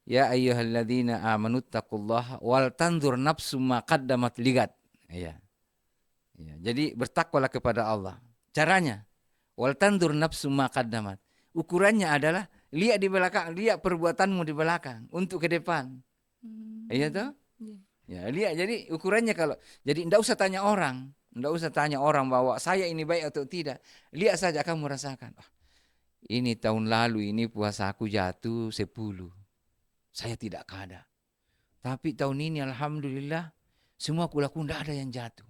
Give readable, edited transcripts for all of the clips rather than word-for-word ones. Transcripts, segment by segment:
Ya ayyuhalladzina amanu taqullaha wal tanzur nafsum ma qaddamat ligat. Iya. Iya. Jadi bertakwalah kepada Allah. Caranya wal tanzur nafsum ma qaddamat. Ukurannya adalah lihat di belakang, lihat perbuatanmu di belakang untuk ke depan. Iya toh? Hmm, iya. Ya, lihat. Jadi ukurannya kalau jadi ndak usah tanya orang, ndak usah tanya orang bahwa saya ini baik atau tidak. Lihat saja kamu merasakan. Oh, ini tahun lalu ini puasa aku jatuh 10. Saya tidak kada. Tapi tahun ini alhamdulillah semua kulaku ndak ada yang jatuh.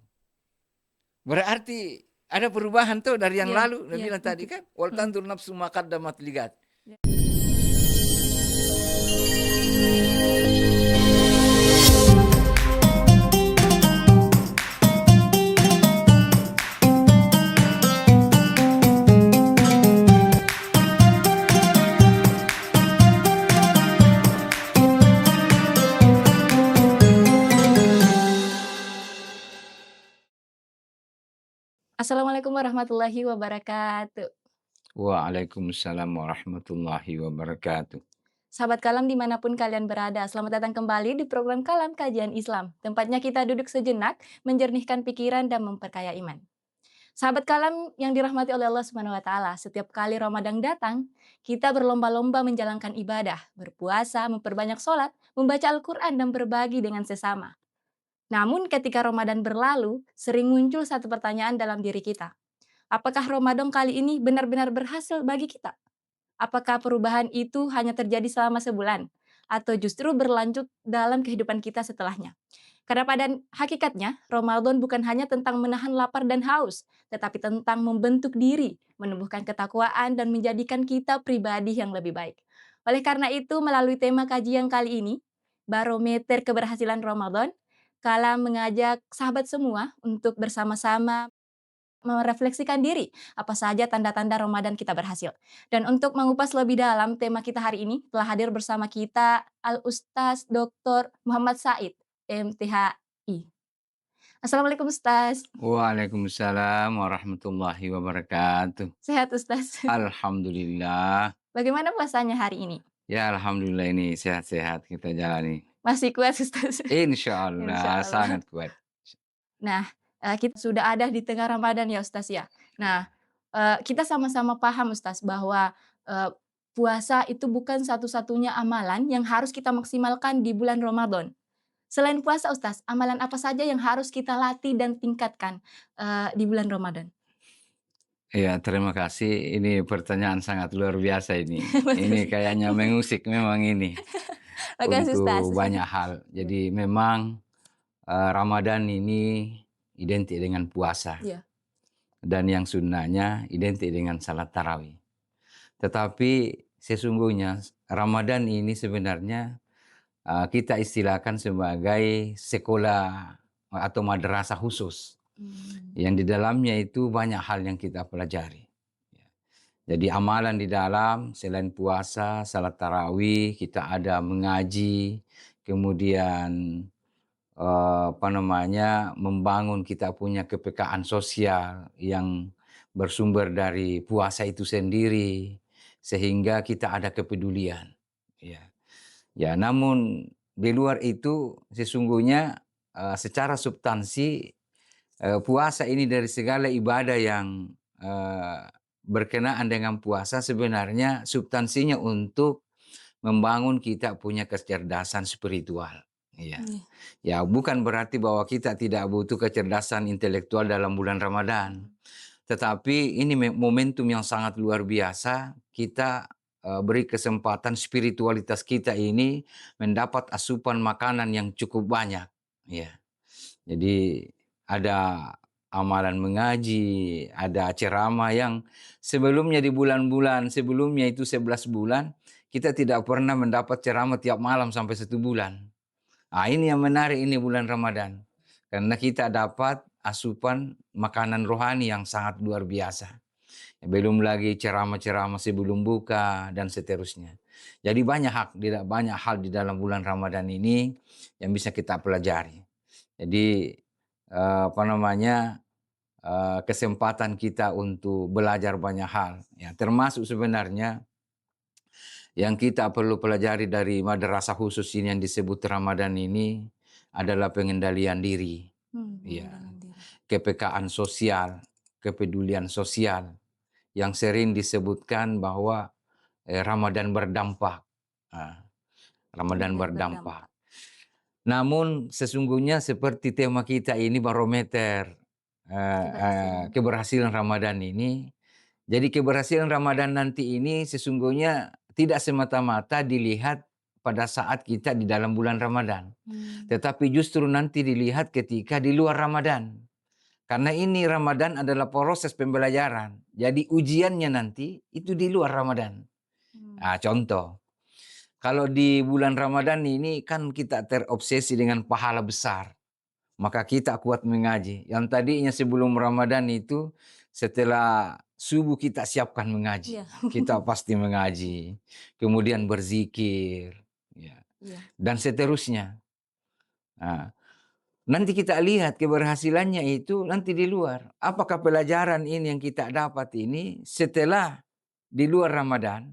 Berarti ada perubahan tuh dari yang Iya, lalu. Nabi iya, bilang tadi betul. kan, wal Mm. tantur nafsu ma qaddamat ligat. Ya. Assalamualaikum warahmatullahi wabarakatuh. Waalaikumsalam warahmatullahi wabarakatuh. Sahabat Kalam dimanapun kalian berada, selamat datang kembali di program Kalam Kajian Islam. Tempatnya kita duduk sejenak, menjernihkan pikiran dan memperkaya iman. Sahabat Kalam yang dirahmati oleh Allah Subhanahu wa taala, setiap kali Ramadan datang, kita berlomba-lomba menjalankan ibadah, berpuasa, memperbanyak sholat, membaca Al-Qur'an dan berbagi dengan sesama. Namun ketika Ramadan berlalu, sering muncul satu pertanyaan dalam diri kita. Apakah Ramadan kali ini benar-benar berhasil bagi kita? Apakah perubahan itu hanya terjadi selama sebulan? Atau justru berlanjut dalam kehidupan kita setelahnya? Karena pada hakikatnya, Ramadan bukan hanya tentang menahan lapar dan haus, tetapi tentang membentuk diri, menumbuhkan ketakwaan, dan menjadikan kita pribadi yang lebih baik. Oleh karena itu, melalui tema kajian kali ini, Barometer Keberhasilan Ramadan, Kala mengajak sahabat semua untuk bersama-sama merefleksikan diri, apa saja tanda-tanda Ramadan kita berhasil. Dan untuk mengupas lebih dalam tema kita hari ini, telah hadir bersama kita Al-Ustaz Dr. Muhammad Said, MTHI. Assalamualaikum Ustaz. Waalaikumsalam warahmatullahi wabarakatuh. Sehat Ustaz. Alhamdulillah. Bagaimana puasanya hari ini? Ya alhamdulillah ini sehat-sehat kita jalani. Masih kuat Ustaz? Insya Insya Allah Allah. sangat kuat. Nah, kita sudah ada di tengah Ramadan ya Ustaz ya. Nah, kita sama-sama paham Ustaz bahwa, puasa itu bukan satu-satunya amalan yang harus kita maksimalkan di bulan Ramadan. Selain puasa Ustaz, amalan apa saja yang harus kita latih dan tingkatkan, di bulan Ramadan? Ya terima kasih. Ini pertanyaan sangat luar biasa ini. Ini Makasih. kayaknya mengusik memang ini Makasih Ustaz. untuk banyak hal. Iya, Jadi memang Ramadan ini identik dengan puasa iya, dan yang sunnahnya identik dengan salat tarawih. Tetapi sesungguhnya Ramadan ini sebenarnya kita istilahkan sebagai sekolah atau madrasah khusus mmm, yang di dalamnya itu banyak hal yang kita pelajari. Jadi amalan di dalam selain puasa, salat tarawih, kita ada mengaji, kemudian membangun kita punya kepekaan sosial yang bersumber dari puasa itu sendiri, sehingga kita ada kepedulian. Ya, ya. Namun di luar itu sesungguhnya secara substansi puasa ini dari segala ibadah yang eh, berkenaan dengan puasa sebenarnya substansinya untuk membangun kita punya kecerdasan spiritual. Iya. iya, Ya, bukan berarti bahwa kita tidak butuh kecerdasan intelektual dalam bulan Ramadan. mhm, Tetapi ini momentum yang sangat luar biasa. Kita beri kesempatan spiritualitas kita ini mendapat asupan makanan yang cukup banyak. Ya. Jadi ada amalan mengaji, ada ceramah yang sebelumnya di bulan-bulan sebelumnya itu 11 bulan, kita tidak pernah mendapat ceramah tiap malam sampai 1 bulan. Ah, ini yang menarik ini bulan Ramadan. Karena kita dapat asupan makanan rohani yang sangat luar biasa. Belum lagi ceramah-ceramah sebelum buka dan seterusnya. Jadi banyak hal di dalam bulan Ramadan ini yang bisa kita pelajari. Jadi kesempatan kita untuk belajar banyak hal. Ya, termasuk sebenarnya Yang kita perlu pelajari dari madrasah khusus ini yang disebut Ramadan ini adalah pengendalian diri, ya, Pengendalian diri. kepekaan sosial, kepedulian sosial yang sering disebutkan bahwa Ramadan berdampak. Ah, Ramadan Ramadan berdampak. berdampak. Namun sesungguhnya seperti tema kita ini barometer Keberhasilan. keberhasilan Ramadan ini. Jadi keberhasilan Ramadan nanti ini sesungguhnya tidak semata-mata dilihat pada saat kita di dalam bulan Ramadan, Mmm, tetapi justru nanti dilihat ketika di luar Ramadan. Karena ini Ramadan adalah proses pembelajaran. Jadi ujiannya nanti itu di luar Ramadan. mmm, Nah, contoh, kalau di bulan Ramadan ini kan kita terobsesi dengan pahala besar, maka kita kuat mengaji. Yang tadinya sebelum Ramadan itu setelah subuh kita siapkan mengaji. iya. Kita pasti mengaji, kemudian berzikir, ya, Iya, dan seterusnya. Nah, nanti kita lihat keberhasilannya itu nanti di luar. Apakah pelajaran ini yang kita dapat ini setelah di luar Ramadan,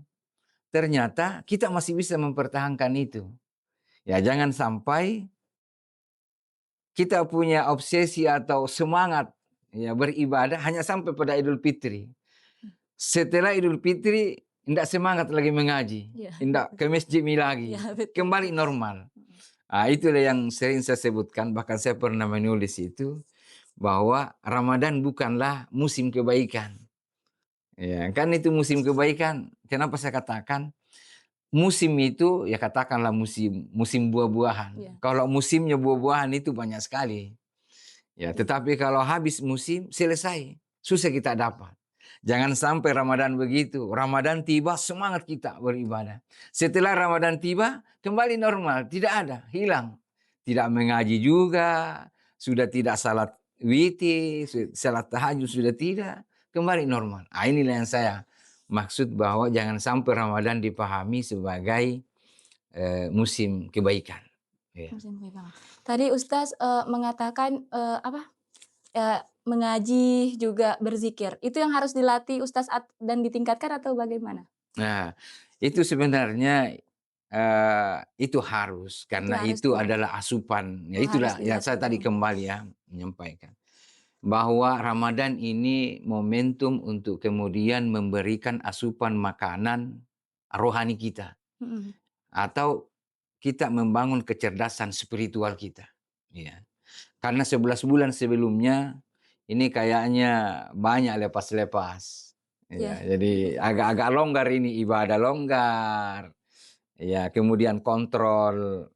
ternyata kita masih bisa mempertahankan itu. Ya, jangan sampai kita punya obsesi atau semangat ya beribadah hanya sampai pada Idul Fitri. Setelah Idul Fitri tidak semangat lagi mengaji, iya, tidak betul. ke masjid Iya, lagi, betul, kembali betul. normal. Mhm. Itulah yang sering saya sebutkan, bahkan saya pernah menulis itu bahwa Ramadan bukanlah musim kebaikan. Ya, kan itu musim kebaikan. Kenapa saya katakan musim itu ya katakanlah musim musim buah-buahan. Iya, Kalau musimnya buah-buahan itu banyak sekali. Ya, iya. tetapi kalau habis musim selesai, susah kita dapat. Jangan sampai Ramadan begitu. Ramadan tiba semangat kita beribadah. Setelah Ramadan tiba kembali normal, tidak ada, hilang. Tidak mengaji juga, sudah tidak salat witir, salat tahajud sudah tidak, kembali normal. Inilah yang saya maksud bahwa jangan sampai Ramadan dipahami sebagai musim kebaikan. Ya. Musim kebaikan. Tadi Ustaz, mengatakan, apa, mengaji juga berzikir. Itu yang harus dilatih Ustaz dan ditingkatkan atau bagaimana? Nah, itu sebenarnya, itu harus, Itu karena harus itu dilatih. adalah asupan. Ya Oh, harus itulah yang saya dilatih. tadi kembali ya, menyampaikan. Bahwa Ramadan ini momentum untuk kemudian memberikan asupan makanan rohani kita. Mhm. Atau kita membangun kecerdasan spiritual kita. Ya. Karena 11 bulan sebelumnya, ini kayaknya banyak lepas-lepas. Iya. Ya, jadi agak-agak longgar ini, ibadah longgar. Ya, kemudian kontrol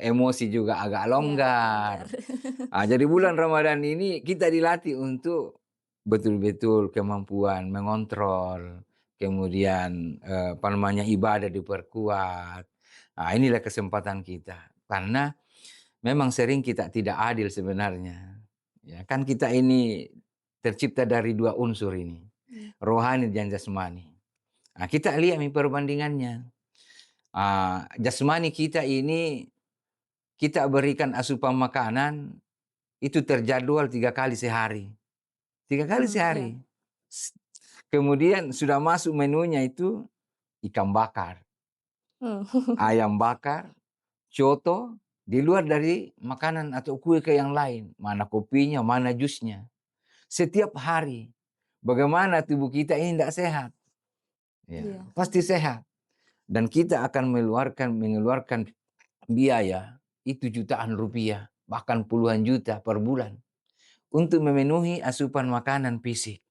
emosi juga agak Iya, longgar. longgar. Jadi bulan Ramadan ini kita dilatih untuk betul-betul kemampuan mengontrol, kemudian apa namanya ibadah diperkuat. Inilah kesempatan kita. Karena memang sering kita tidak adil sebenarnya. Ya, kan kita ini tercipta dari dua unsur ini, Iya. rohani dan jasmani. Kita lihat nih perbandingannya. Jasmani kita ini kita berikan asupan makanan itu terjadwal 3 kali sehari. 3 kali Iya. sehari. S- Kemudian sudah masuk menunya itu ikan bakar, Mmm. ayam bakar, coto, di luar dari makanan atau kue ke yang lain. Mana kopinya, mana jusnya. Setiap hari. Bagaimana tubuh kita ini tidak sehat? Ya, Iya, pasti sehat. Dan kita akan mengeluarkan biaya itu jutaan rupiah, bahkan puluhan juta per bulan untuk memenuhi asupan makanan fisik.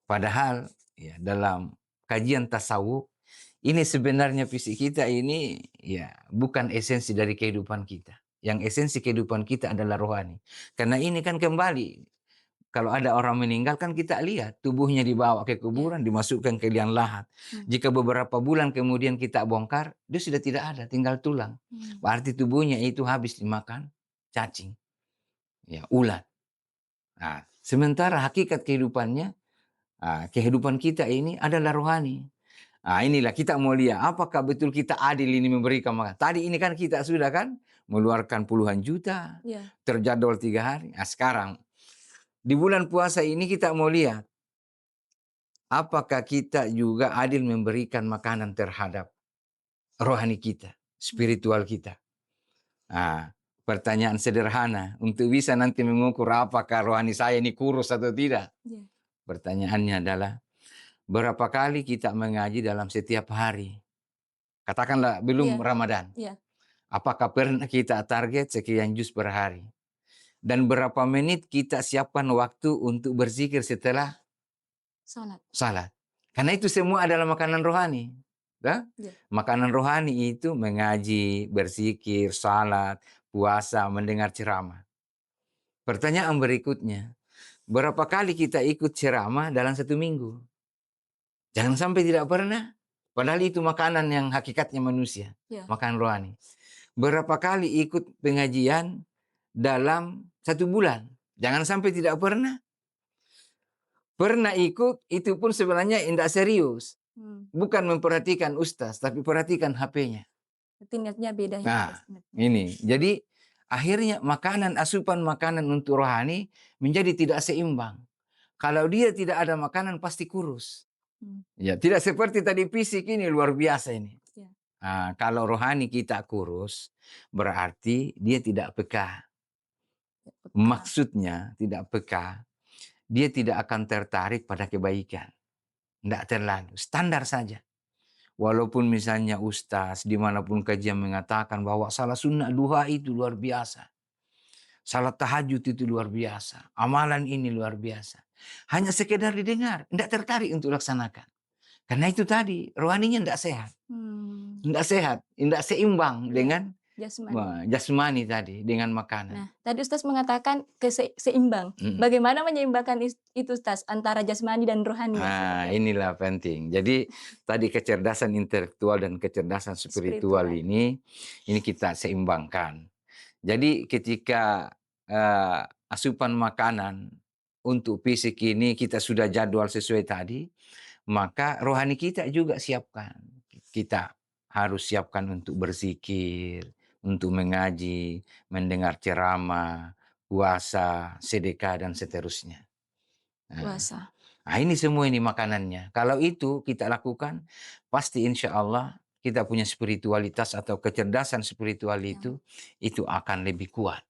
Padahal ya dalam kajian tasawuf ini sebenarnya fisik kita ini ya bukan esensi dari kehidupan kita. Yang esensi kehidupan kita adalah rohani. Karena ini kan kembali kalau ada orang meninggal kan kita lihat tubuhnya dibawa ke iya. kuburan, dimasukkan ke liang lahat. Mmm, Jika beberapa bulan kemudian kita bongkar, dia sudah tidak ada, tinggal tulang. mmm. Berarti tubuhnya itu habis dimakan cacing, ya ulat. Sementara hakikat kehidupannya, kehidupan kita ini adalah rohani. Inilah kita mau lihat apakah betul kita adil ini memberikan makan. Tadi ini kan kita sudah kan mengeluarkan puluhan juta, Iya. terjadwal 3 hari. Sekarang di bulan puasa ini kita mau lihat apakah kita juga adil memberikan makanan terhadap rohani kita, Mhm. spiritual kita? Nah, pertanyaan sederhana untuk bisa nanti mengukur apakah rohani saya ini kurus atau tidak. Iya. Pertanyaannya adalah, berapa kali kita mengaji dalam setiap hari? Katakanlah Iya. belum Ramadan. Iya. Apakah pernah kita target sekian juz per hari? Dan berapa menit kita siapkan waktu untuk berzikir setelah Salat. salat? Karena itu semua adalah makanan rohani. Ya? Iya. Makanan rohani itu mengaji, berzikir, salat, puasa, mendengar ceramah. Pertanyaan berikutnya, berapa kali kita ikut ceramah dalam satu minggu? Jangan sampai tidak pernah. Padahal itu makanan yang hakikatnya manusia, Iya. makanan rohani. Berapa kali ikut pengajian dalam satu bulan? Jangan sampai tidak pernah. Pernah ikut, itu pun sebenarnya tidak serius. Mmm. Bukan memperhatikan ustaz, tapi perhatikan HP-nya. Berarti niatnya beda ya, Ustaz, Nah, niatnya. ini. Jadi akhirnya asupan makanan untuk rohani menjadi tidak seimbang. Kalau dia tidak ada makanan pasti kurus. Mmm. Ya, tidak seperti tadi fisik ini luar biasa ini. Iya. Nah, kalau rohani kita kurus, berarti dia tidak peka. Ya, peka. Maksudnya tidak peka, dia tidak akan tertarik pada kebaikan. Tidak terlalu, standar saja. Walaupun misalnya ustaz dimanapun kajian mengatakan bahwa salah sunnah duha itu luar biasa. Salat tahajud itu luar biasa. Amalan ini luar biasa. Hanya sekedar didengar, tidak tertarik untuk laksanakan. Karena itu tadi, rohaninya tidak sehat. Mmm. Tidak sehat, tidak seimbang Iya, dengan jasmani. jasmani tadi, dengan makanan. Nah, tadi Ustaz mengatakan seimbang. Mm. Bagaimana menyeimbangkan itu Ustaz, antara jasmani dan rohani ya, seperti Nah, apa? inilah penting. Jadi tadi kecerdasan intelektual dan kecerdasan spiritual Spiritual. ini kita seimbangkan. Jadi ketika asupan makanan untuk fisik ini kita sudah jadwal sesuai tadi, maka rohani kita juga siapkan. Kita harus siapkan untuk berzikir, untuk mengaji, mendengar ceramah, puasa, sedekah dan seterusnya. Nah, Puasa. ini semua ini makanannya. Kalau itu kita lakukan, pasti insya Allah kita punya spiritualitas atau kecerdasan spiritual Yang itu akan lebih kuat.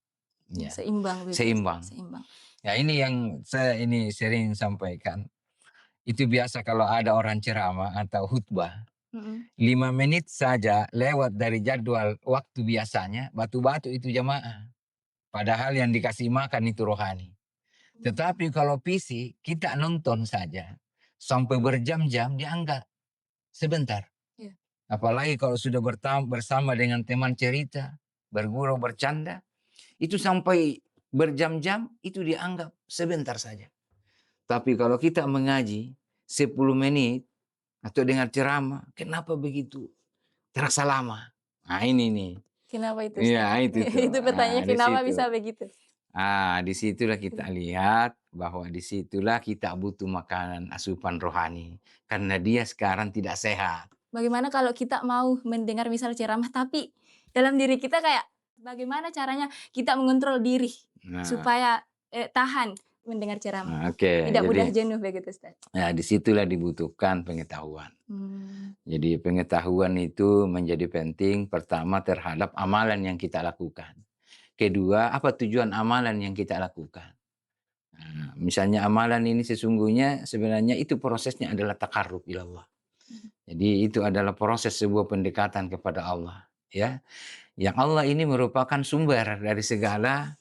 Ya, seimbang begitu, seimbang. seimbang. Ya ini yang saya ini sering sampaikan. Itu biasa kalau ada orang ceramah atau khutbah, Mhm. 5 menit saja lewat dari jadwal waktu biasanya, batu-batu itu jamaah. Padahal yang dikasih makan itu rohani. Mmm. Tetapi kalau PC, kita nonton saja. Sampai berjam-jam dianggap sebentar. Iya. Apalagi kalau sudah bersama dengan teman cerita, bergurau, bercanda, itu sampai berjam-jam itu dianggap sebentar saja. Tapi kalau kita mengaji 10 menit atau dengar ceramah, kenapa begitu terasa lama? Nah ini nih. Kenapa itu Iya Ustaz? itu tuh. Itu pertanyaannya Di kenapa situ. bisa begitu? Disitulah kita lihat bahwa disitulah kita butuh makanan asupan rohani. Karena dia sekarang tidak sehat. Bagaimana kalau kita mau mendengar misal ceramah, tapi dalam diri kita kayak, bagaimana caranya kita mengontrol diri Nah, supaya, tahan mendengar ceramah, oke. tidak Jadi mudah jenuh begitu, Ustaz? disitulah dibutuhkan pengetahuan. Mmm. Jadi pengetahuan itu menjadi penting pertama terhadap amalan yang kita lakukan. Kedua, apa tujuan amalan yang kita lakukan. Nah, misalnya amalan ini sesungguhnya sebenarnya itu prosesnya adalah takarrub ilallah. Mhm. Jadi itu adalah proses sebuah pendekatan kepada Allah, ya. Yang Allah ini merupakan sumber dari segala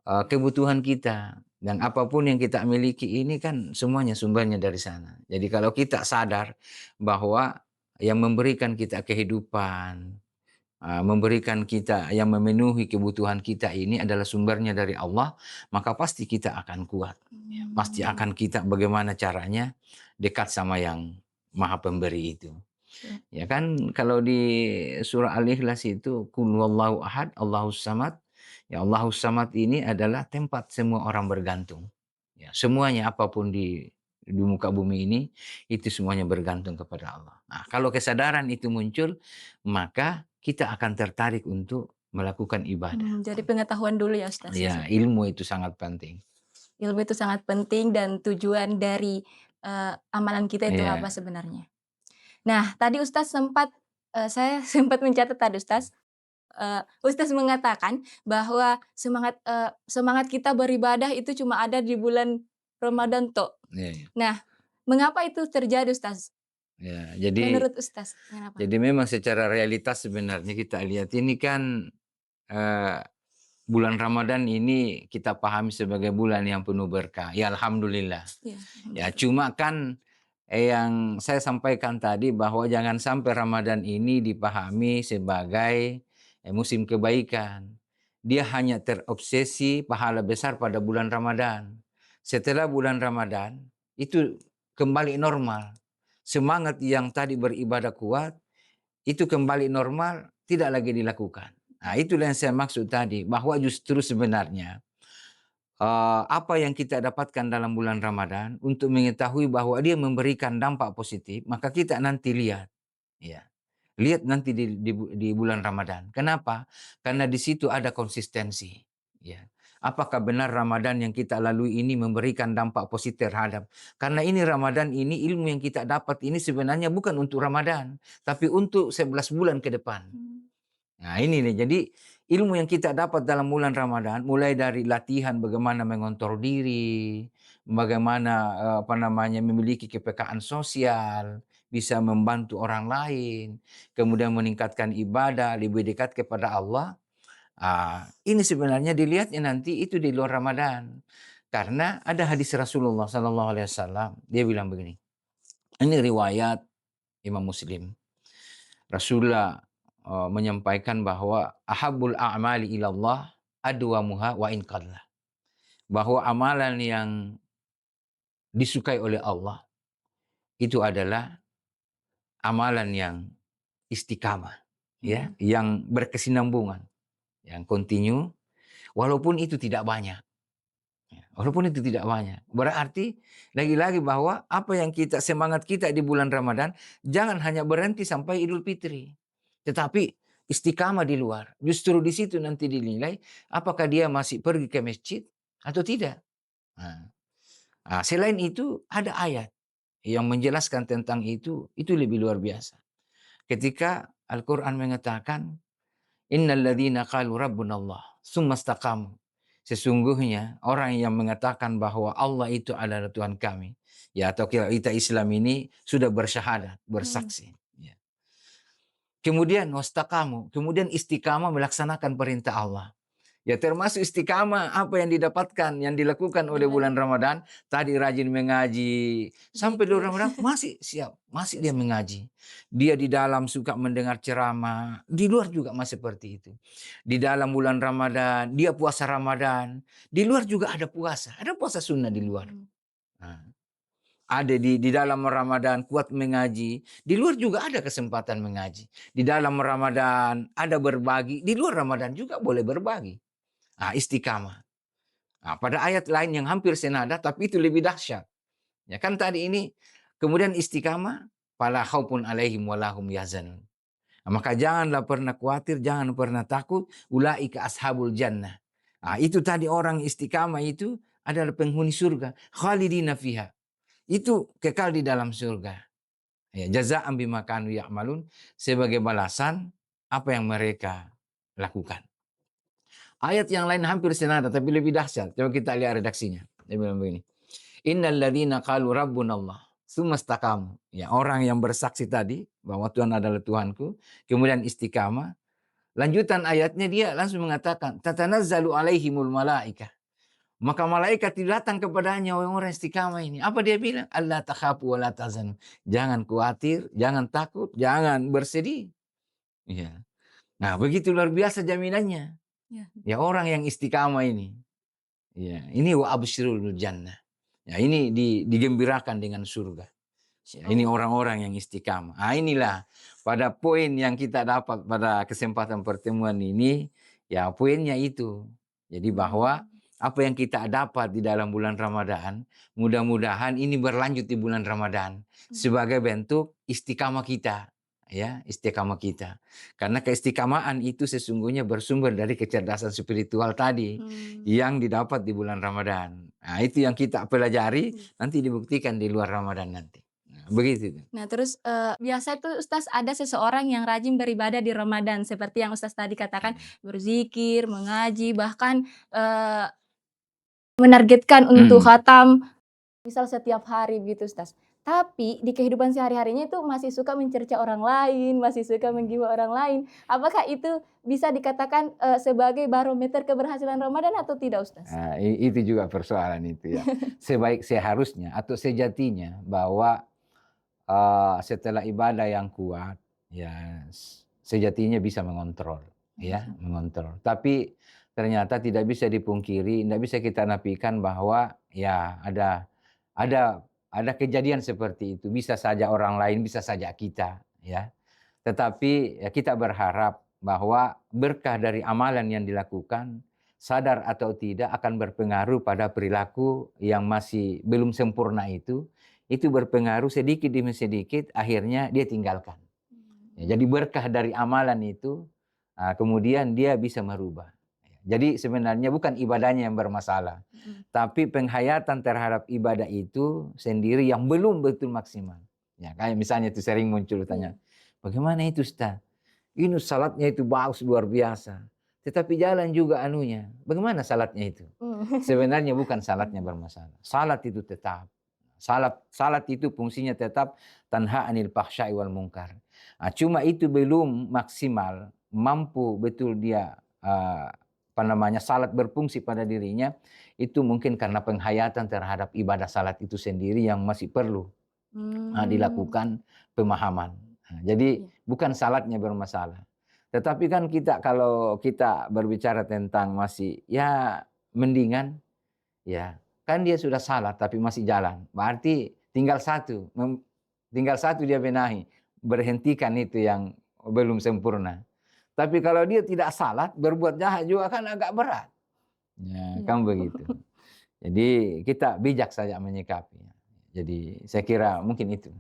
kebutuhan kita dan apapun yang kita miliki ini kan semuanya sumbernya dari sana. Jadi kalau kita sadar bahwa yang memberikan kita kehidupan, memberikan kita yang memenuhi kebutuhan kita ini adalah sumbernya dari Allah, maka pasti kita akan kuat. Ya, pasti Mmm. akan kita bagaimana caranya dekat sama yang Maha Pemberi itu. Iya. Ya kan kalau di surah Al-Ikhlas itu qul huwallahu ahad, Allahus samad. Ya Allahus samad ini adalah tempat semua orang bergantung. Ya, semuanya apapun di muka bumi ini itu semuanya bergantung kepada Allah. Nah, kalau kesadaran itu muncul, maka kita akan tertarik untuk melakukan ibadah. Jadi pengetahuan dulu ya, Ustaz, ya, Ya, supaya ilmu itu sangat penting. ilmu itu sangat penting dan tujuan dari amalan kita itu apa Iya, sebenarnya. Nah, tadi Ustaz sempat, saya sempat mencatat tadi Ustaz, Ustaz mengatakan bahwa semangat kita beribadah itu cuma ada di bulan Ramadan tok. iya, iya. Nah, mengapa itu terjadi Ustaz? Ya, jadi Menurut Ustaz, kenapa? jadi memang secara realitas sebenarnya kita lihat ini kan, eee, bulan Ramadan ini kita pahami sebagai bulan yang penuh berkah, ya alhamdulillah. Iya, Ya alhamdulillah. cuma kan, yang saya sampaikan tadi bahwa jangan sampai Ramadan ini dipahami sebagai, musim kebaikan. Dia hanya terobsesi pahala besar pada bulan Ramadan. Setelah bulan Ramadan, itu kembali normal. Semangat yang tadi beribadah kuat, itu kembali normal, tidak lagi dilakukan. Nah, itulah yang saya maksud tadi, bahwa justru sebenarnya, apa yang kita dapatkan dalam bulan Ramadan untuk mengetahui bahwa dia memberikan dampak positif, maka kita nanti lihat, ya. Lihat nanti di bulan Ramadan. Kenapa? Karena di situ ada konsistensi, ya. Apakah benar Ramadan yang kita lalui ini memberikan dampak positif terhadap, karena ini Ramadan ini ilmu yang kita dapat ini sebenarnya bukan untuk Ramadan, tapi untuk 11 bulan ke depan. Mmm, Nah ini nih, jadi ilmu yang kita dapat dalam bulan Ramadan, mulai dari latihan bagaimana mengontrol diri, bagaimana apa namanya memiliki kepekaan sosial, bisa membantu orang lain, kemudian meningkatkan ibadah, lebih dekat kepada Allah. Ini sebenarnya dilihatnya nanti itu di luar Ramadan. Karena ada hadis Rasulullah Sallallahu Alaihi Wasallam, dia bilang begini. Ini riwayat Imam Muslim. Rasulullah menyampaikan bahwa ahabbul a'mali ilallah adwamuha wa in qalla. Bahwa amalan yang disukai oleh Allah itu adalah amalan yang istiqamah, ya, mhm, yang berkesinambungan, yang kontinu, walaupun itu tidak banyak. Ya, walaupun itu tidak banyak. Berarti lagi-lagi bahwa apa yang kita semangat kita di bulan Ramadan jangan hanya berhenti sampai Idul Fitri. Tetapi istiqamah di luar. Justru di situ nanti dinilai apakah dia masih pergi ke masjid atau tidak. Nah, selain itu ada ayat yang menjelaskan tentang itu lebih luar biasa. Ketika Al-Quran mengatakan innal ladzina qalu rabbunallah tsumma istaqamu. Sesungguhnya orang yang mengatakan bahwa Allah itu adalah Tuhan kami, ya atau kita Islam ini sudah bersyahadat, mhm, bersaksi, ya. Kemudian wastaqamu, kemudian istiqamah melaksanakan perintah Allah. Ya termasuk istiqamah apa yang didapatkan, yang dilakukan oleh bulan ibadah, Ramadan, tadi rajin mengaji, sampai di zikir, Ramadan masih siap, masih dia mengaji. Dia di dalam suka mendengar ceramah, di luar juga masih seperti itu. Di dalam bulan Ramadan, dia puasa Ramadan, di luar juga ada puasa sunnah di luar. mhm, Nah, ada di dalam Ramadan kuat mengaji, di luar juga ada kesempatan mengaji. Di dalam Ramadan ada berbagi, di luar Ramadan juga boleh berbagi. Istiqamah. Pada ayat lain yang hampir senada tapi itu lebih dahsyat. Ya kan tadi ini kemudian istiqamah fala khaufun alaihim walahum yahzanun. Maka janganlah pernah khawatir, jangan pernah takut, ulaika ashabul jannah. Itu tadi orang istiqamah itu adalah penghuni surga, khalidina fiha. Itu kekal di dalam surga. Ya, jazaa'an bima kanu ya'malun, sebagai balasan apa yang mereka lakukan. Ayat yang lain hampir senada tapi lebih dahsyat. Coba kita lihat redaksinya. Dia bilang begini. Innal ladzina qalu rabbunallah tsumma istaqamu. Ya, orang yang bersaksi tadi bahwa Tuhan adalah Tuhanku, kemudian istiqamah. Lanjutan ayatnya dia langsung mengatakan, tatanazzalu alaihimul malaikah. Maka malaikat datang kepadanya orang-orang istiqamah ini. Apa dia bilang? Allah takhafu wa la tahzanu. Jangan khawatir, jangan takut, jangan bersedih. Ya. Nah, begitu luar biasa jaminannya. iya, Ya orang yang istiqamah ini. Ya, ini wa absyirul jannah. Ya, ini digembirakan dengan surga. Ya, ini oh, orang-orang yang istiqamah. Inilah pada poin yang kita dapat pada kesempatan pertemuan ini, ya poinnya itu. Jadi bahwa mmm, apa yang kita dapat di dalam bulan Ramadan, mudah-mudahan ini berlanjut di bulan Ramadan mhm, sebagai bentuk istiqamah kita, ya, istiqamah kita. Karena keistiqamahan itu sesungguhnya bersumber dari kecerdasan spiritual tadi mmm, yang didapat di bulan Ramadan. Nah, itu yang kita pelajari, nanti dibuktikan di luar Ramadan nanti. Nah, begitu tuh. Nah terus, biasa tuh Ustaz ada seseorang yang rajin beribadah di Ramadan seperti yang Ustaz tadi katakan, Mhm. berzikir, mengaji, bahkan, menargetkan untuk Mhm. khatam, misal setiap hari gitu Ustaz. Tapi di kehidupan sehari-harinya itu masih suka mencerca orang lain, masih suka menggibah orang lain. Apakah itu bisa dikatakan, sebagai barometer keberhasilan Ramadan atau tidak Ustaz? Nah, itu juga persoalan itu ya. Seharusnya atau sejatinya bahwa, setelah ibadah yang kuat, ya sejatinya bisa mengontrol, ya, mengontrol. Tapi ternyata tidak bisa dipungkiri, tidak bisa kita nafikan bahwa ya ada ada kejadian seperti itu. Bisa saja orang lain, bisa saja kita, ya. Tetapi ya kita berharap bahwa berkah dari amalan yang dilakukan, sadar atau tidak akan berpengaruh pada perilaku yang masih belum sempurna itu berpengaruh sedikit demi sedikit, akhirnya dia tinggalkan. Ya, jadi berkah dari amalan itu, kemudian dia bisa merubah. Jadi sebenarnya bukan ibadahnya yang bermasalah, Mhm. tapi penghayatan terhadap ibadah itu sendiri yang belum betul maksimal. Ya, kayak misalnya itu sering muncul tanya, Iya. bagaimana itu Ustaz? Ini salatnya itu bagus luar biasa. Tetapi jalan juga anunya. Bagaimana salatnya itu? Sebenarnya bukan salatnya bermasalah. Salat itu tetap. Salat itu fungsinya tetap tanha anil fahsya'i wal munkar. Cuma itu belum maksimal, mampu betul dia apa namanya salat berfungsi pada dirinya, itu mungkin karena penghayatan terhadap ibadah salat itu sendiri yang masih perlu Mmm, dilakukan pemahaman. Jadi iya. bukan salatnya bermasalah. Tetapi kan kita kalau kita berbicara tentang masih ya mendingan, ya kan dia sudah salat tapi masih jalan. Berarti tinggal satu dia benahi, berhentikan itu yang belum sempurna. Tapi kalau dia tidak salat, berbuat jahat juga kan agak berat. Ya, Iya. kan begitu. Jadi kita bijak saja menyikapinya. Jadi saya kira mungkin itu.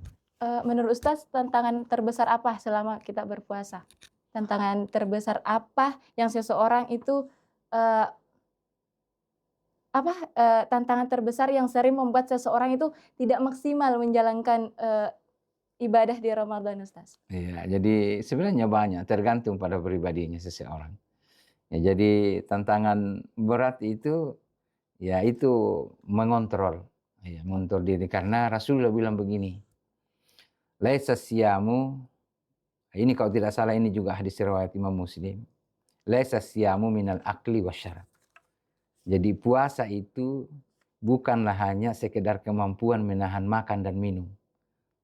Menurut Ustaz tantangan terbesar apa selama kita berpuasa? Tantangan terbesar apa yang seseorang itu, eee, tantangan terbesar yang sering membuat seseorang itu tidak maksimal menjalankan, ibadah di Ramadan, Ustaz? Iya, jadi sebenarnya banyak, tergantung pada pribadinya seseorang. Ya, jadi tantangan berat itu, ya itu mengontrol, ya, mengontrol diri. Karena Rasulullah bilang begini, laisa siyamu, ini kalau tidak salah ini juga hadis riwayat Imam Muslim, laisa siyamu minal akli wasyarab. Jadi puasa itu bukanlah hanya sekedar kemampuan menahan makan dan minum.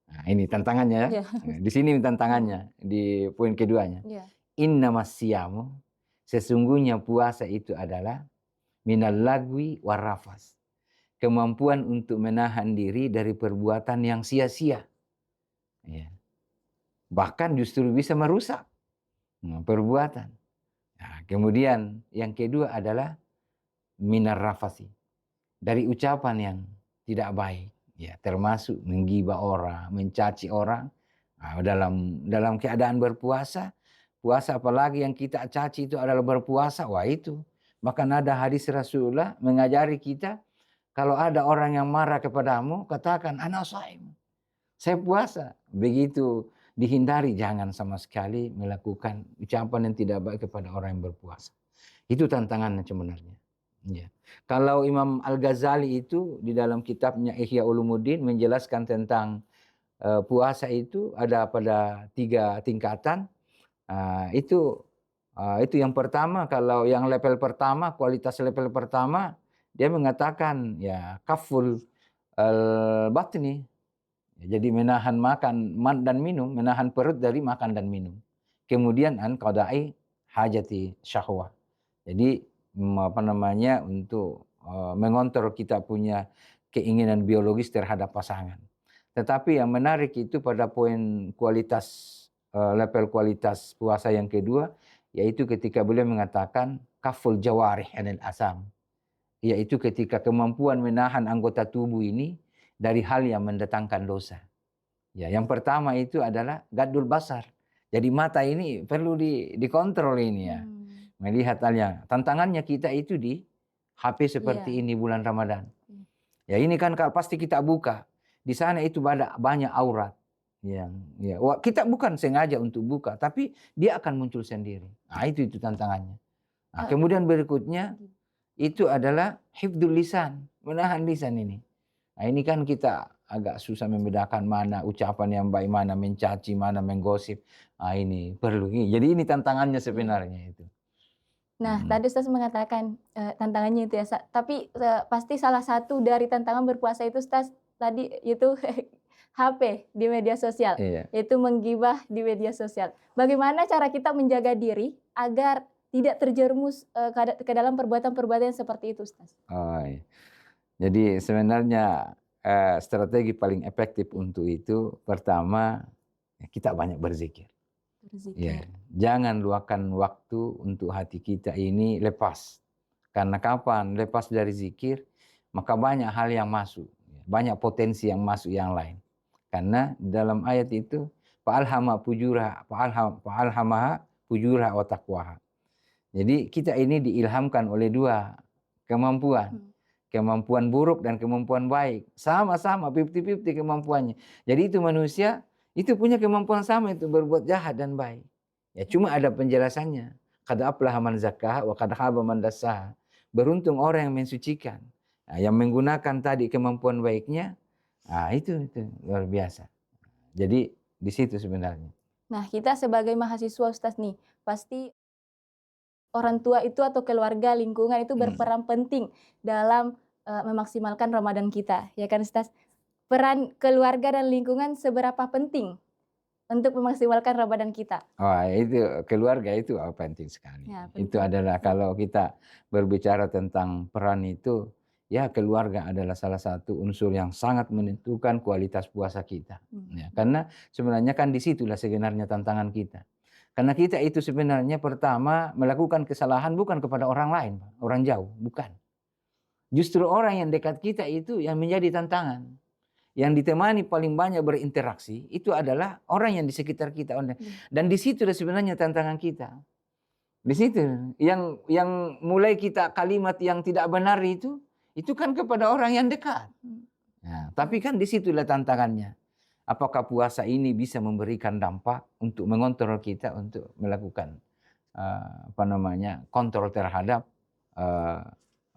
Nah, ini tantangannya ya. Iya. Di sini Mhm. tantangannya, di poin keduanya. Iya. Innamas siyamu, sesungguhnya puasa itu adalah minal lagwi warrafas. Kemampuan untuk menahan diri dari perbuatan yang sia-sia. Ya. Bahkan justru bisa merusak perbuatan. Nah, kemudian yang kedua adalah minar rafasi. Dari ucapan yang tidak baik. Ya, termasuk menggibah orang, mencaci orang. Dalam keadaan berpuasa, puasa apalagi yang kita caci itu adalah berpuasa, wah itu. Bahkan ada hadis Rasulullah mengajari kita, kalau ada orang yang marah kepadamu, katakan, ana shaim, saya puasa. Begitu dihindari, jangan sama sekali melakukan ucapan yang tidak baik kepada orang yang berpuasa. Itu tantangannya sebenarnya. Ya. Kalau Imam Al-Ghazali itu di dalam kitabnya Ihya Ulumuddin menjelaskan tentang puasa itu ada pada 3 tingkatan. Itu yang pertama, kalau yang level pertama, kualitas level pertama, dia mengatakan ya kaful batni. Jadi menahan makan dan minum, menahan perut dari makan dan minum. Kemudian an qada'i hajati syahwah. Jadi apa namanya untuk mengontrol kita punya keinginan biologis terhadap pasangan. Tetapi yang menarik itu pada poin kualitas level kualitas puasa yang kedua, yaitu ketika beliau mengatakan kaful jawarih anil asam, yaitu ketika kemampuan menahan anggota tubuh ini dari hal yang mendatangkan dosa. Ya, yang pertama itu adalah gadul basar. Jadi mata ini perlu dikontrol ini ya. Mmm, Melihat halnya. Tantangannya kita itu di HP iya, seperti ini bulan Ramadan. Ya ini kan kalau pasti kita buka, di sana itu banyak aurat yang ya kita bukan sengaja untuk buka, tapi dia akan muncul sendiri. Nah itu tantangannya. Nah Eee, kemudian berikutnya itu adalah hifdzul lisan, menahan lisan ini. Nah ini kan kita agak susah membedakan mana ucapan yang baik, mana mencaci, mana menggosip. Ah ini perlu, jadi ini tantangannya iya. sebenarnya itu. Nah, Mhm. tadi Ustaz mengatakan, tantangannya itu ya, tapi, pasti salah satu dari tantangan berpuasa itu Ustaz, tadi itu HP di media sosial, Iya. yaitu menggibah di media sosial. Bagaimana cara kita menjaga diri agar tidak terjerumus, ke dalam perbuatan-perbuatan seperti itu, Ustaz? Oh iya. Jadi sebenarnya, strategi paling efektif Iya, untuk itu pertama, ya kita banyak berzikir. Ya, berzikir. jangan luangkan waktu untuk hati kita ini lepas. Karena kapan lepas dari zikir, maka banyak hal yang masuk, ya, banyak potensi yang masuk yang lain. Karena dalam ayat itu, fa'alhamaha fujuraha wa taqwaha. Jadi kita ini diilhamkan oleh dua kemampuan. Mhm, Kemampuan buruk dan kemampuan baik. Sama-sama 50-50 kemampuannya. Jadi itu manusia itu punya kemampuan sama itu berbuat jahat dan baik. Ya iya. cuma ada penjelasannya. Qad aflaha man zakkaha wa qad khaba man dassaha. Beruntung orang yang mensucikan. Nah, yang menggunakan tadi kemampuan baiknya, itu luar biasa. Jadi di situ sebenarnya. Nah, kita sebagai mahasiswa Ustaz nih, pasti orang tua itu atau keluarga, lingkungan itu Mhm. berperan penting dalam, memaksimalkan Ramadan kita, ya kan Ustaz? Peran keluarga dan lingkungan seberapa penting untuk memaksimalkan Ramadan kita? Wah, itu keluarga itu penting sekali. Ya, Itu penting. adalah Iya. kalau kita berbicara tentang peran itu, ya keluarga adalah salah satu unsur yang sangat menentukan kualitas puasa kita. Ya, Mhm. karena sebenarnya kan disitulah sebenarnya tantangan kita. Karena kita itu sebenarnya pertama melakukan kesalahan bukan kepada orang lain, orang jauh, bukan. Justru orang yang dekat kita itu yang menjadi tantangan. Yang ditemani paling banyak berinteraksi itu adalah orang yang di sekitar kita, Iya. dan di situ sebenarnya tantangan kita. Di situ yang mulai kita kalimat yang tidak benar itu kan kepada orang yang dekat. Mhm. Nah, Iya. tapi kan di situlah tantangannya. Apakah puasa ini bisa memberikan dampak untuk mengontrol kita untuk melakukan, apa namanya, kontrol terhadap, eee,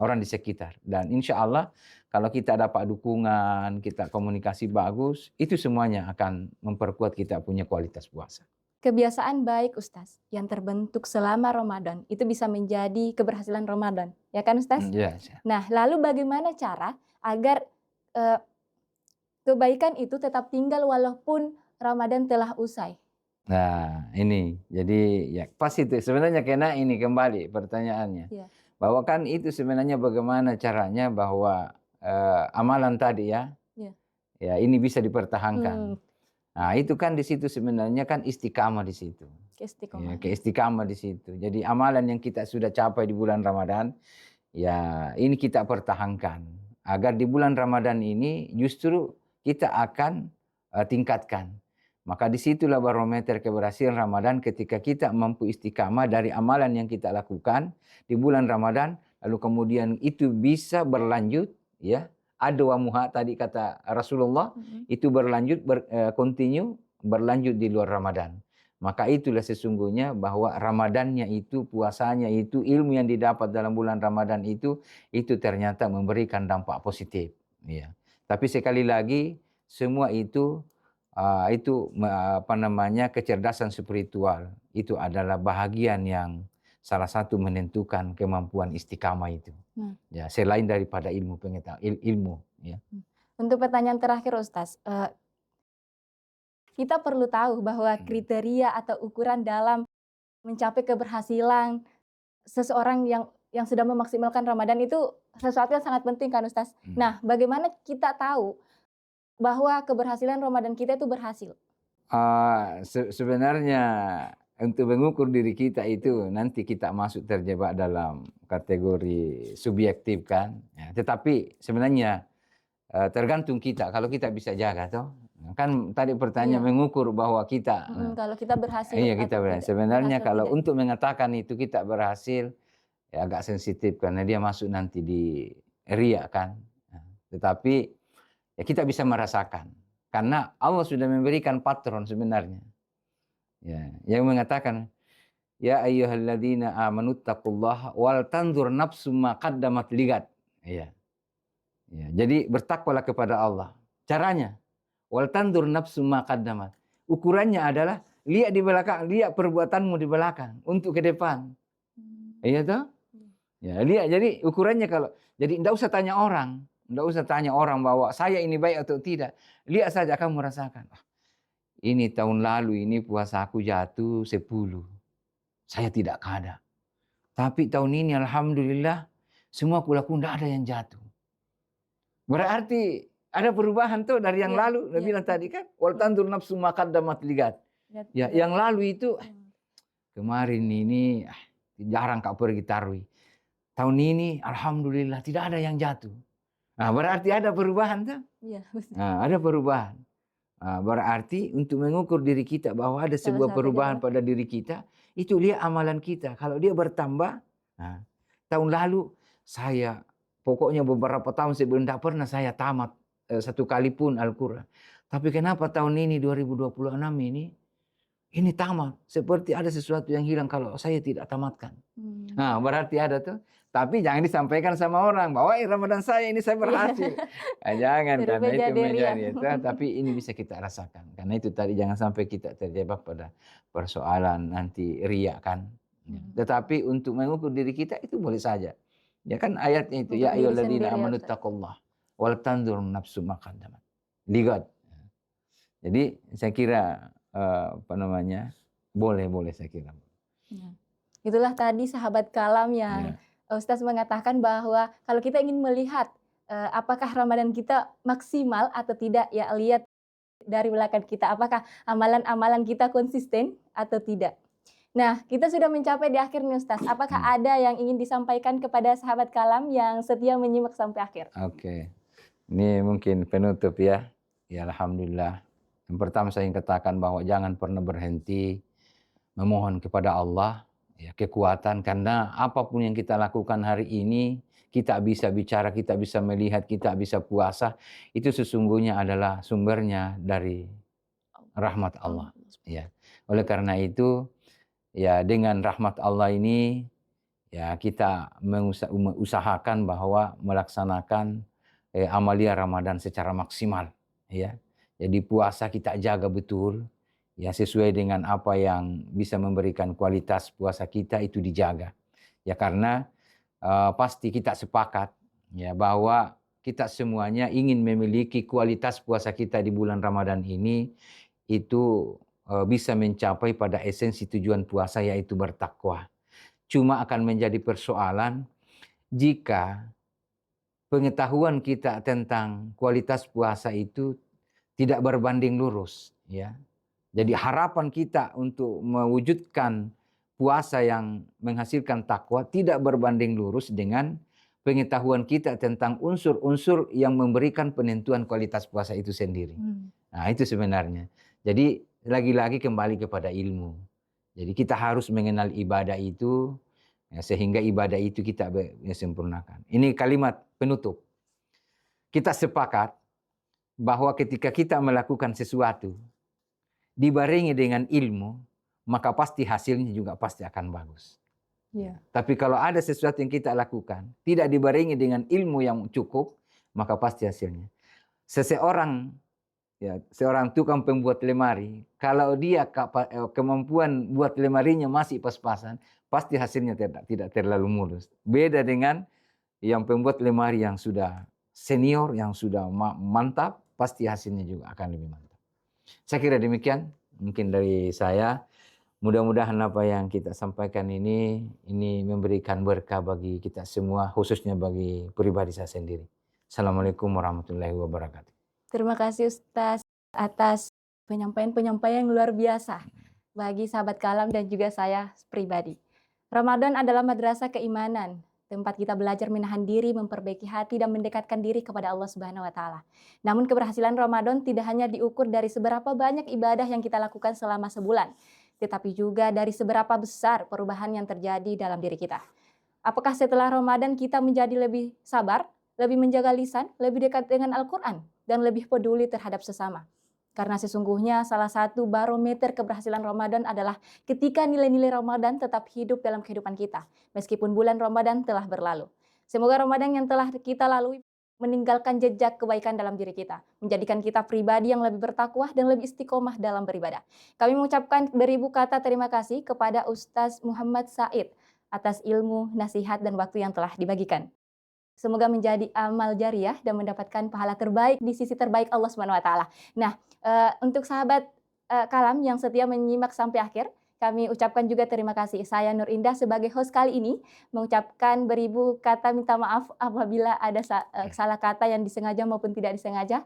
orang di sekitar. Dan insya Allah kalau kita dapat dukungan, kita komunikasi bagus, itu semuanya akan memperkuat kita punya kualitas puasa. Kebiasaan baik Ustaz, yang terbentuk selama Ramadan, itu bisa menjadi keberhasilan Ramadan, ya kan Ustaz? Iya. Nah, lalu bagaimana cara agar, eee, kebaikan itu tetap tinggal walaupun Ramadan telah usai? Nah, ini. Jadi ya pas itu sebenarnya kena ini kembali pertanyaannya. Iya. Bahwa kan itu sebenarnya bagaimana caranya bahwa, amalan tadi ya, Iya. ya ini bisa dipertahankan. Mmm, Nah, itu kan di situ sebenarnya kan istiqamah di situ. Ya, keistiqomahan. keistiqamah di situ. Jadi amalan yang kita sudah capai di bulan Ramadan, ya ini kita pertahankan. Agar di bulan Ramadan ini justru kita akan, tingkatkan. Maka disitulah barometer keberhasilan Ramadan ketika kita mampu istiqamah dari amalan yang kita lakukan di bulan Ramadan, lalu kemudian itu bisa berlanjut, ya, adwamuha tadi kata Rasulullah, Mhm. itu berlanjut, continue, berlanjut di luar Ramadan. Maka itulah sesungguhnya bahwa Ramadannya itu, puasanya itu, ilmu yang didapat dalam bulan Ramadan itu ternyata memberikan dampak positif. Ya. Tapi sekali lagi, semua itu apa namanya, kecerdasan spiritual. Itu adalah bahagian yang salah satu menentukan kemampuan istiqamah itu. Nah, Ya, selain daripada ilmu, ya. mhm. Untuk pertanyaan terakhir Ustaz, kita perlu tahu bahwa Mhm. kriteria atau ukuran dalam mencapai keberhasilan seseorang yang sudah memaksimalkan Ramadan itu sesuatu yang sangat penting kan Ustaz. Mhm. Nah, bagaimana kita tahu bahwa keberhasilan Ramadan kita itu berhasil? Sebenarnya untuk mengukur diri kita Iya. itu nanti kita masuk terjebak dalam kategori subjektif kan, ya, tetapi sebenarnya, tergantung kita kalau kita bisa jaga toh. Kan tadi pertanyaan Iya, mengukur bahwa kita, kalau kita berhasil iya kita atau tidak, sebenarnya berhasil kalau tidaknya. untuk mengatakan itu kita berhasil, ya agak sensitif karena dia masuk nanti di riya kan. Tetapi ya kita bisa merasakan karena Allah sudah memberikan patron sebenarnya. Ya, yang mengatakan, ya ayyuhalladzina amanu taqullaha wal tanzur nafsum ma qaddamat ligat. Iya. Ya, jadi bertakwalah kepada Allah. Caranya, wal tanzur nafsum ma qaddamat. Ukurannya adalah lihat di belakang, lihat perbuatanmu di belakang untuk ke depan. Iya toh? Ya, lihat. Jadi ukurannya kalau jadi enggak usah tanya orang, enggak usah tanya orang bahwa saya ini baik atau tidak. Lihat saja kamu merasakan. "Ah, ini tahun lalu ini puasa aku jatuh 10. Saya tidak kada. Tapi tahun ini alhamdulillah semua kulaku enggak ada yang jatuh." Berarti ada perubahan tuh dari yang Iya, lalu. Udah iya. bilang tadi kan, wal tandur nafsu ma qaddamat ligat. Lihat Ya, lihat. yang lalu itu kemarin ini jarang kau pergi tarawih. Tahun ini alhamdulillah tidak ada yang jatuh. Nah, berarti ada perubahan tuh. Iya, betul. Nah, ada perubahan. Nah, berarti untuk mengukur diri kita bahwa ada Salah sebuah satunya perubahan adalah pada diri kita, itu lihat amalan kita. Kalau dia bertambah, nah, tahun lalu saya pokoknya beberapa tahun sebelum tidak pernah saya tamat satu kali pun Al-Quran. Tapi kenapa tahun ini 2026 ini tamat. Seperti ada sesuatu yang hilang kalau saya tidak tamatkan. Nah, berarti ada tuh. Tapi jangan disampaikan sama orang bahwa Ramadan saya ini saya berhasil. Nah, jangan karena Berubah itu jadi ria. menjadi itu. Tapi ini bisa kita rasakan. Karena itu tadi jangan sampai kita terjebak pada persoalan nanti riak kan. Ya. Tetapi untuk mengukur diri kita itu boleh saja. Ya kan ayatnya itu Untuk ya diri ayyuhalladzina sendiri ya amanu Ustaz. taqullah wal tanzur nafsu ma qaddamat ligat. Jadi saya kira apa namanya? Boleh saya kira. Ya. Itulah tadi sahabat kalam yang Ya. Ustaz mengatakan bahwa kalau kita ingin melihat apakah Ramadan kita maksimal atau tidak, ya lihat dari belakang kita apakah amalan-amalan kita konsisten atau tidak. Nah, kita sudah mencapai di akhir nih Ustaz. Apakah ada yang ingin disampaikan kepada sahabat kalam yang setia menyimak sampai akhir? Oke. Ini mungkin penutup ya. Ya alhamdulillah. Yang pertama saya ingin katakan bahwa jangan pernah berhenti memohon kepada Allah ya kekuatan karena apapun yang kita lakukan hari ini, kita bisa bicara, kita bisa melihat, kita bisa puasa, itu sesungguhnya adalah sumbernya dari rahmat Allah. Ya. Oleh karena itu, ya dengan rahmat Allah ini ya kita mengusahakan bahwa melaksanakan amalia Ramadan secara maksimal ya. Jadi puasa kita jaga betul ya sesuai dengan apa yang bisa memberikan kualitas puasa kita itu dijaga. Ya karena pasti kita sepakat ya bahwa kita semuanya ingin memiliki kualitas puasa kita di bulan Ramadan ini itu bisa mencapai pada esensi tujuan puasa yaitu bertakwa. Cuma akan menjadi persoalan jika pengetahuan kita tentang kualitas puasa itu tidak berbanding lurus ya. Jadi harapan kita untuk mewujudkan puasa yang menghasilkan takwa tidak berbanding lurus dengan pengetahuan kita tentang unsur-unsur yang memberikan penentuan kualitas puasa itu sendiri. Nah, itu sebenarnya. Jadi lagi-lagi kembali kepada ilmu. Jadi kita harus mengenal ibadah itu ya, sehingga ibadah itu kita sempurnakan. Ini kalimat penutup. Kita sepakat bahwa ketika kita melakukan sesuatu dibarengi dengan ilmu, maka pasti hasilnya juga pasti akan bagus. Ya. Tapi kalau ada sesuatu yang kita lakukan tidak dibarengi dengan ilmu yang cukup, maka pasti hasilnya. Seorang tukang pembuat lemari, kalau dia kemampuan buat lemarinya masih pas-pasan, pasti hasilnya tidak terlalu mulus. Beda dengan yang pembuat lemari yang sudah senior, yang sudah mantap, pasti hasilnya juga akan lebih mantap. Saya kira demikian, mungkin dari saya. Mudah-mudahan apa yang kita sampaikan ini memberikan berkah bagi kita semua, khususnya bagi pribadi saya sendiri. Assalamualaikum warahmatullahi wabarakatuh. Terima kasih Ustaz atas penyampaian-penyampaian yang luar biasa bagi sahabat kalam dan juga saya pribadi. Ramadan adalah madrasah keimanan, tempat kita belajar menahan diri, memperbaiki hati dan mendekatkan diri kepada Allah Subhanahu wa taala. Namun keberhasilan Ramadan tidak hanya diukur dari seberapa banyak ibadah yang kita lakukan selama sebulan, tetapi juga dari seberapa besar perubahan yang terjadi dalam diri kita. Apakah setelah Ramadan kita menjadi lebih sabar, lebih menjaga lisan, lebih dekat dengan Al-Quran, dan lebih peduli terhadap sesama. Karena sesungguhnya salah satu barometer keberhasilan Ramadan adalah ketika nilai-nilai Ramadan tetap hidup dalam kehidupan kita, meskipun bulan Ramadan telah berlalu. Semoga Ramadan yang telah kita lalui meninggalkan jejak kebaikan dalam diri kita, menjadikan kita pribadi yang lebih bertakwa dan lebih istiqomah dalam beribadah. Kami mengucapkan beribu kata terima kasih kepada Ustaz Muhammad Said atas ilmu, nasihat, dan waktu yang telah dibagikan. Semoga menjadi amal jariah dan mendapatkan pahala terbaik di sisi terbaik Allah Subhanahu wa taala. Nah, untuk sahabat, Kalam yang setia menyimak sampai akhir, kami ucapkan juga terima kasih. Saya Nur Indah sebagai host kali ini mengucapkan beribu kata minta maaf apabila ada salah kata yang disengaja maupun tidak disengaja.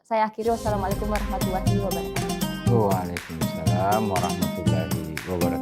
Saya akhiri, wassalamualaikum warahmatullahi wabarakatuh. Waalaikumsalam warahmatullahi wabarakatuh.